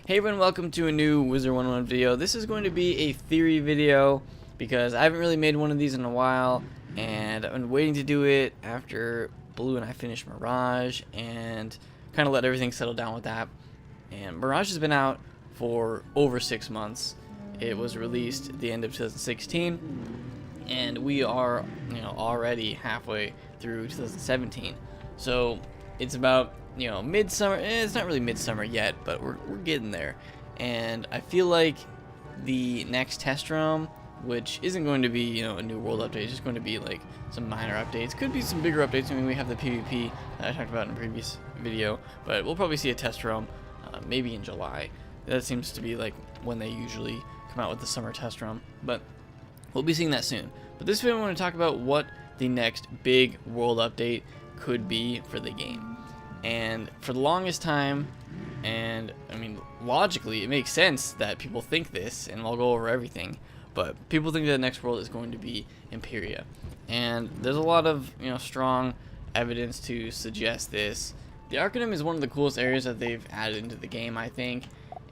Hey everyone, welcome to a new Wizard101 video. This is going to be a theory video because I haven't really made one of these in a while, and I've been waiting to do it after Blue and I finished Mirage and kind of let everything settle down with that. And Mirage has been out for over 6 months. It was released at the end of 2016, and we are, already halfway through 2017. So it's about midsummer. It's not really midsummer yet, but we're getting there. And I feel like the next test realm, which isn't going to be a new world update, it's just going to be like some minor updates. Could be some bigger updates. I mean, we have the PvP that I talked about in a previous video, but we'll probably see a test realm maybe in July. That seems to be like when they usually come out with the summer test realm, but we'll be seeing that soon. But this video I want to talk about what the next big world update could be for the game. And for the longest time, and I mean logically it makes sense that people think this, and I'll go over everything, but people think that the next world is going to be Empyrea, and there's a lot of strong evidence to suggest this. The Arcanum is one of the coolest areas that they've added into the game, I think,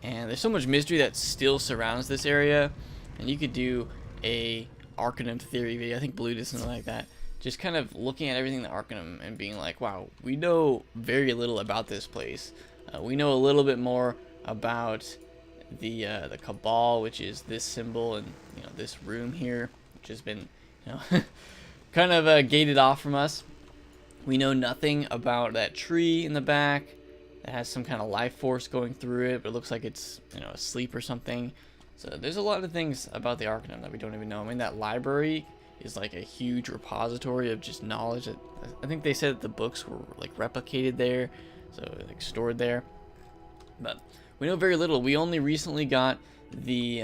and there's so much mystery that still surrounds this area, and you could do a Arcanum theory video. I think Blue did something like that, just kind of looking at everything in the Arcanum and being like, wow, we know very little about this place. We know a little bit more about the Cabal, which is this symbol, and this room here, which has been kind of gated off from us. We know nothing about that tree in the back that has some kind of life force going through it, but it looks like it's asleep or something. So there's a lot of things about the Arcanum that we don't even know. I mean, that library is like a huge repository of just knowledge. That I think they said that the books were like replicated there, so like stored there. But we know very little. We only recently got the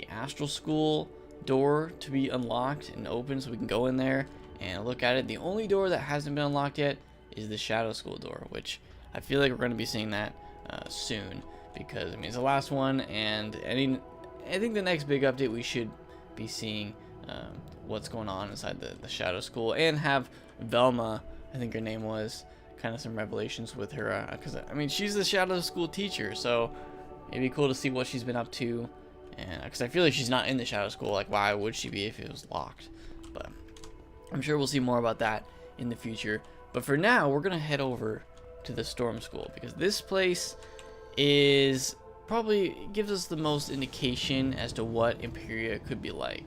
Astral School door to be unlocked and open, so we can go in there and look at it. The only door that hasn't been unlocked yet is the Shadow School door, which I feel like we're going to be seeing that soon, because I mean it's the last one, and I think the next big update we should be seeing what's going on inside the Shadow School, and have Velma, I think her name was, kind of some revelations with her, because I mean she's the Shadow School teacher, so it'd be cool to see what she's been up to, and because I feel like she's not in the Shadow School. Like, why would she be if it was locked? But I'm sure we'll see more about that in the future. But for now, we're gonna head over to the Storm School, because this place is probably gives us the most indication as to what Empyrea could be like.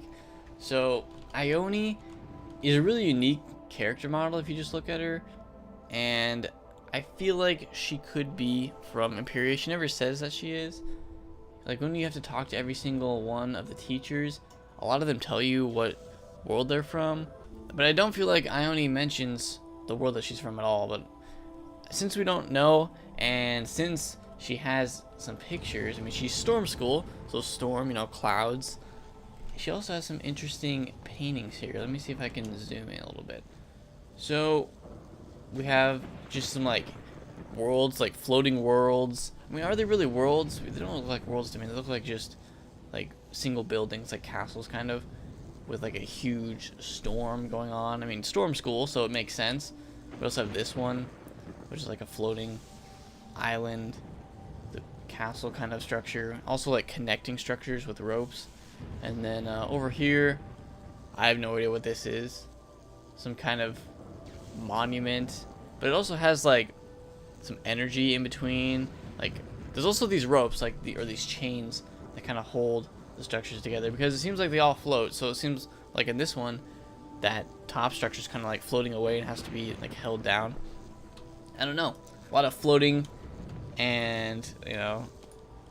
So Ione is a really unique character model if you just look at her, and I feel like she could be from Empyrea. She never says that she is. Like, when you have to talk to every single one of the teachers, a lot of them tell you what world they're from, but I don't feel like Ione mentions the world that she's from at all. But since we don't know, and since she has some pictures, I mean, she's Storm School, so storm, clouds. She also has some interesting paintings here. Let me see if I can zoom in a little bit. So we have just some like worlds, like floating worlds. I mean, are they really worlds? They don't look like worlds to me. They look like just like single buildings, like castles kind of, with like a huge storm going on. I mean, Storm School, so it makes sense. We also have this one, which is like a floating island, the castle kind of structure. Also like connecting structures with ropes. And then over here, I have no idea what this is. Some kind of monument, but it also has like some energy in between. Like, there's also these ropes, like or these chains that kind of hold the structures together, because it seems like they all float. So it seems like in this one, that top structure is kind of like floating away and has to be like held down. I don't know. A lot of floating, and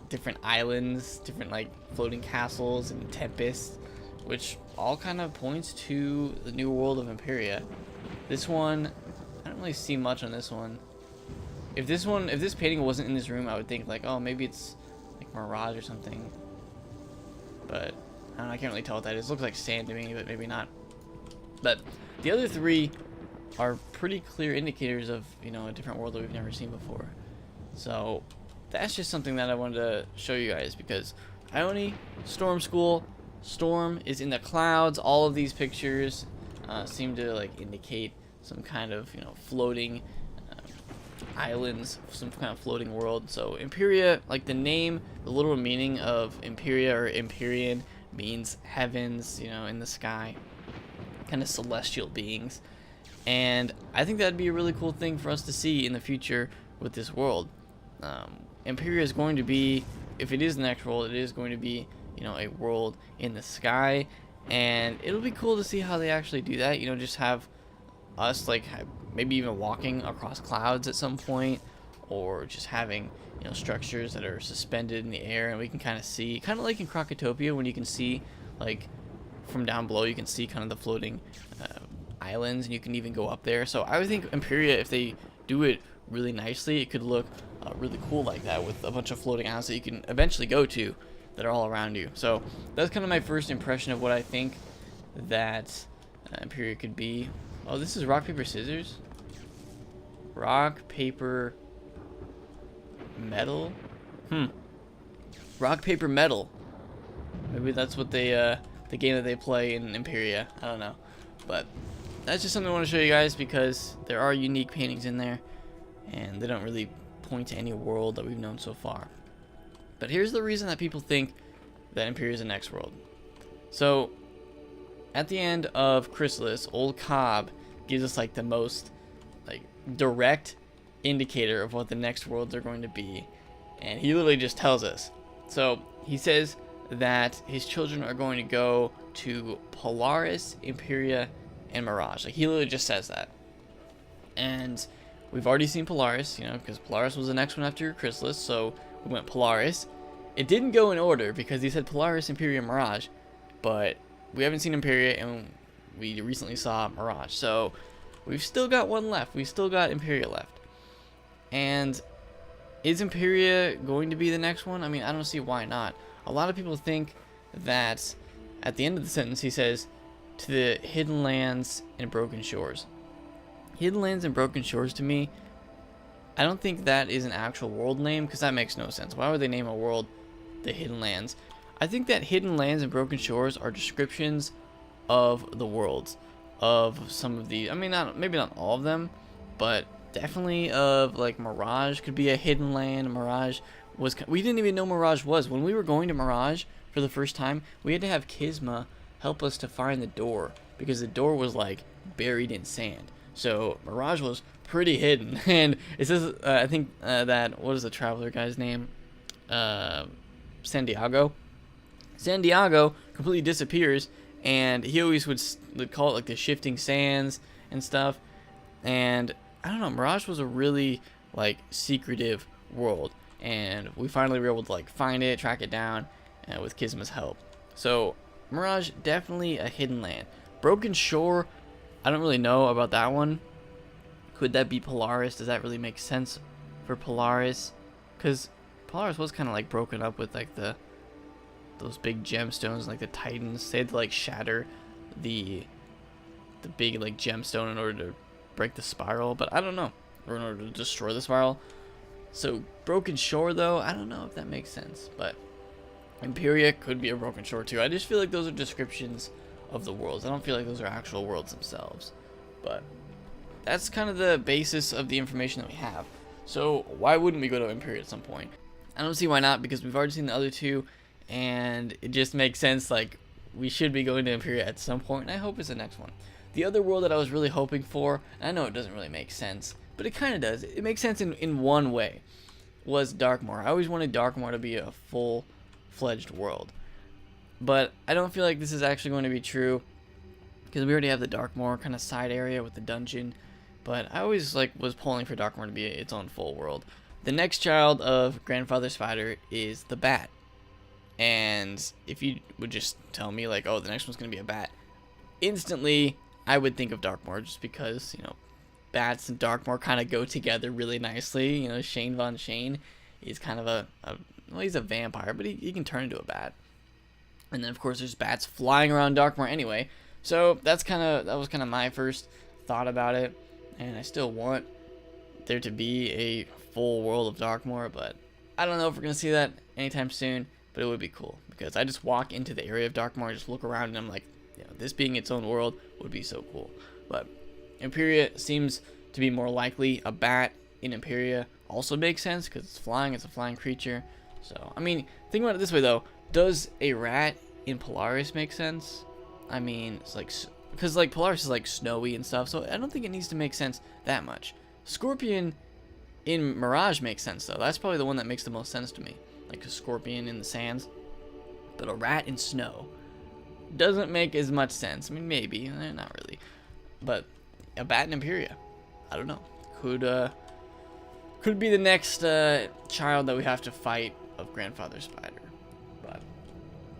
different islands, different like floating castles and tempests, which all kind of points to the new world of Empyrea. This one, I don't really see much on this one. If this painting wasn't in this room, I would think like, oh, maybe it's like Mirage or something. But I don't know, I can't really tell what that is. It looks like sand to me, but maybe not. But the other three are pretty clear indicators of a different world that we've never seen before. So that's just something that I wanted to show you guys, because Ione, Storm School, Storm is in the clouds. All of these pictures seem to like indicate some kind of floating islands, some kind of floating world. So Empyrea, like the name, the literal meaning of Empyrea or Empyrean means heavens, you know, in the sky, kind of celestial beings. And I think that'd be a really cool thing for us to see in the future with this world. Empyrea is going to be, if it is the next world, it is going to be, you know, a world in the sky, and it'll be cool to see how they actually do that. You know, just have us like maybe even walking across clouds at some point, or just having, you know, structures that are suspended in the air and we can kind of see, kind of like in Krakatopia when you can see like from down below, you can see kind of the floating islands, and you can even go up there. So I would think Empyrea, if they do it really nicely, it could look really cool like that, with a bunch of floating islands that you can eventually go to that are all around you. So that's kind of my first impression of what I think that Empyrea could be. Oh, this is rock, paper, scissors? Rock, paper, metal? Rock, paper, metal. Maybe that's what they, the game that they play in Empyrea. I don't know. But that's just something I want to show you guys, because there are unique paintings in there, and they don't really point to any world that we've known so far. But here's the reason that people think that Empyrea is the next world. So at the end of Chrysalis, Old Cobb gives us like the most like direct indicator of what the next worlds are going to be, and he literally just tells us. So he says that his children are going to go to Polaris, Empyrea, and Mirage. Like, he literally just says that. And we've already seen Polaris, you know, because Polaris was the next one after Chrysalis, so we went Polaris. It didn't go in order because he said Polaris, Empyrea, and Mirage, but we haven't seen Empyrea, and we recently saw Mirage. So we've still got one left. We've still got Empyrea left. And is Empyrea going to be the next one? I mean, I don't see why not. A lot of people think that at the end of the sentence he says, to the hidden lands and broken shores. Hidden lands and broken shores, to me, I don't think that is an actual world name, because that makes no sense. Why would they name a world the hidden lands? I think that hidden lands and broken shores are descriptions of the worlds, of some of the, I mean, maybe not all of them, but definitely of like Mirage could be a hidden land. Mirage was, we didn't even know Mirage was. When we were going to Mirage for the first time, we had to have Kisma help us to find the door, because the door was like buried in sand. So Mirage was pretty hidden. And it says, I think that, what is the traveler guy's name? San Diego. San Diego completely disappears, and he always would call it like the shifting sands and stuff. And I don't know, Mirage was a really like secretive world, and we finally were able to like find it, track it down, with Kisma's help. So Mirage, definitely a hidden land. Broken Shore, I don't really know about that one. Could that be Polaris? Does that really make sense for Polaris? Because Polaris was kind of like broken up with like those big gemstones, like the Titans. They had to like shatter the big like gemstone in order to break the spiral, but I don't know, or in order to destroy the spiral. So Broken Shore, though, I don't know if that makes sense, but Empyrea could be a broken shore too. I just feel like those are descriptions of the worlds. I don't feel like those are actual worlds themselves. But that's kind of the basis of the information that we have. So why wouldn't we go to Empyrea at some point? I don't see why not, because we've already seen the other two, and it just makes sense. Like, we should be going to Empyrea at some point, and I hope it's the next one. The other world that I was really hoping for, and I know it doesn't really make sense, but it kind of does. It makes sense in one way, was Darkmoor. I always wanted Darkmoor to be a full-fledged world, but I don't feel like this is actually going to be true, because we already have the Darkmoor kind of side area with the dungeon. But I always like was pulling for Darkmoor to be its own full world. The next child of Grandfather Spider is the Bat, and if you would just tell me like, oh, the next one's gonna be a bat, instantly I would think of Darkmoor, just because, you know, bats and Darkmoor kind of go together really nicely. You know, Shane Von Shane is kind of well, he's a vampire, but he can turn into a bat. And then of course there's bats flying around Darkmoor anyway. So that was kind of my first thought about it, and I still want there to be a full world of Darkmoor, but I don't know if we're gonna see that anytime soon. But it would be cool, because I just walk into the area of Darkmoor, just look around, and I'm like, you know, this being its own world would be so cool. But Empyrea seems to be more likely a bat in Empyrea also makes sense because it's flying. It's a flying creature. So I mean, think about it this way though: does a rat in Polaris make sense? I mean, it's like, because like Polaris is like snowy and stuff, so I don't think it needs to make sense that much. Scorpion in Mirage makes sense though. That's probably the one that makes the most sense to me, like a scorpion in the sands. But a rat in snow doesn't make as much sense. I mean, maybe, not really. But a bat in Empyrea, I don't know. Could be the next child that we have to fight of Grandfather Spider. But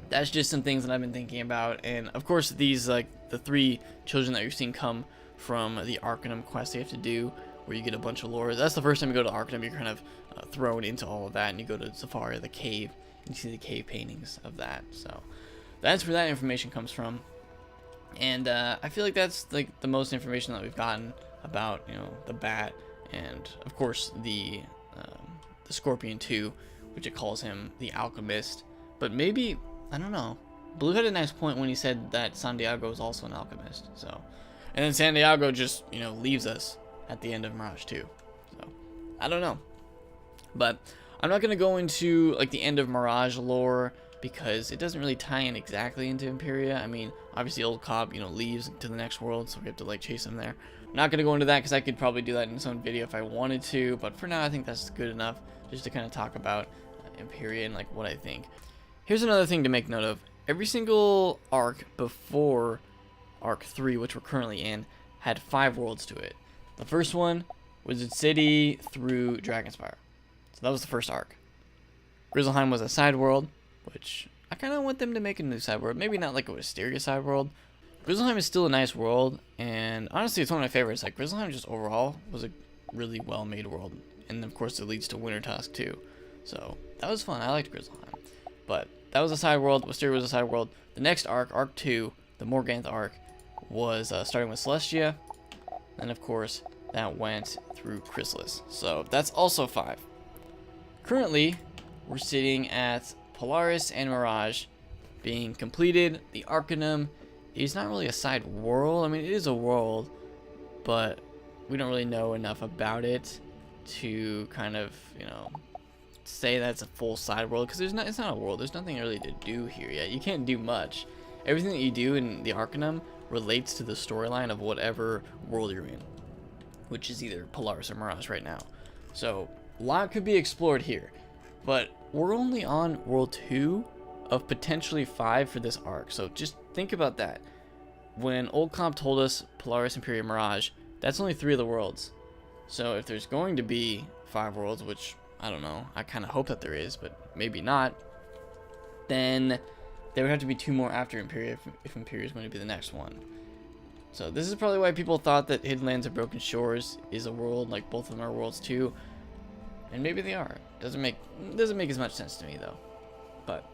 that's just some things that I've been thinking about. And of course, these like the 3 children that you've seen come from the Arcanum quest you have to do, where you get a bunch of lore. That's the first time you go to Arcanum, you're kind of thrown into all of that, and you go to Safari, the cave, and you see the cave paintings of that. So that's where that information comes from. And I feel like that's like the most information that we've gotten about, you know, the bat, and of course the Scorpion too, which it calls him the Alchemist. But maybe, I don't know, Blue had a nice point when he said that Santiago is also an alchemist. So, and then Santiago just, you know, leaves us at the end of Mirage 2. So I don't know, but I'm not gonna go into like the end of Mirage lore because it doesn't really tie in exactly into Empyrea. I mean, obviously Old Cobb, you know, leaves to the next world, so we have to like chase him there. I'm not gonna go into that because I could probably do that in its own video if I wanted to, but for now I think that's good enough just to kind of talk about Empyrea and like what I think. Here's another thing to make note of. Every single arc before Arc 3, which we're currently in, had 5 worlds to it. The first one, Wizard City through Dragonspire. So that was the first arc. Grizzleheim was a side world, which I kind of want them to make a new side world. Maybe not like a Wisteria side world. Grizzleheim is still a nice world, and honestly, it's one of my favorites. Like, Grizzleheim just overall was a really well-made world. And of course, it leads to Wintertusk too. So that was fun. I liked Grizzleheim. But that was a side world. Wisteria was a side world. The next arc, Arc 2, the Morganth arc, was starting with Celestia. And of course, that went through Chrysalis. So that's also 5. Currently, we're sitting at Polaris and Mirage being completed. The Arcanum is not really a side world. I mean, it is a world, but we don't really know enough about it to kind of, you know, say that's a full side world, because it's not a world. There's nothing really to do here yet. You can't do much. Everything that you do in the Arcanum relates to the storyline of whatever world you're in, which is either Polaris or Mirage right now. So a lot could be explored here, but we're only on world 2 of potentially 5 for this arc. So just think about that. When Old Comp told us Polaris, Empyrea, Mirage, that's only 3 of the worlds. So if there's going to be 5 worlds, which I don't know, I kind of hope that there is, but maybe not, then there would have to be 2 more after Empyrea if Empyrea is going to be the next one. So this is probably why people thought that Hidden Lands of Broken Shores is a world, like both of them are worlds too. And maybe they are. Doesn't make as much sense to me though. But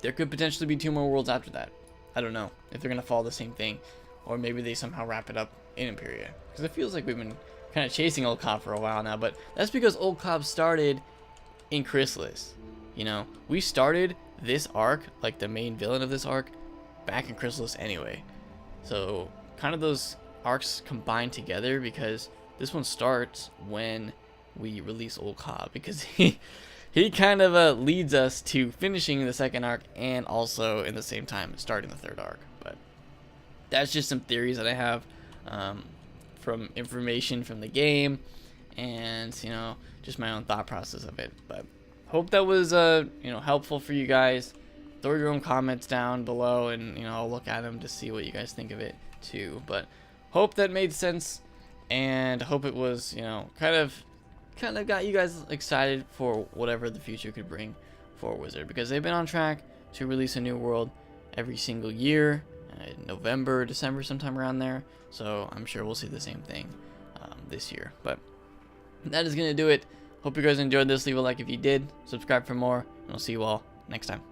there could potentially be 2 more worlds after that. I don't know if they're gonna follow the same thing, or maybe they somehow wrap it up in Empyrea. Because it feels like we've been kind of chasing Old Cobb for a while now, but that's because Old Cobb started in Chrysalis. You know, we started this arc, like the main villain of this arc, back in Chrysalis anyway. So kind of those arcs combined together, because this one starts when we release Old Cobb, because he kind of leads us to finishing the second arc and also in the same time starting the third arc. But that's just some theories that I have from information from the game, and you know, just my own thought process of it. But hope that was you know, helpful for you guys. Throw your own comments down below, and you know, I'll look at them to see what you guys think of it too. But hope that made sense, and hope it was, you know, kind of got you guys excited for whatever the future could bring for Wizard, because they've been on track to release a new world every single year, November, December, sometime around there. So I'm sure we'll see the same thing this year. But that is gonna do it. Hope you guys enjoyed this. Leave a like if you did, subscribe for more, and I'll see you all next time.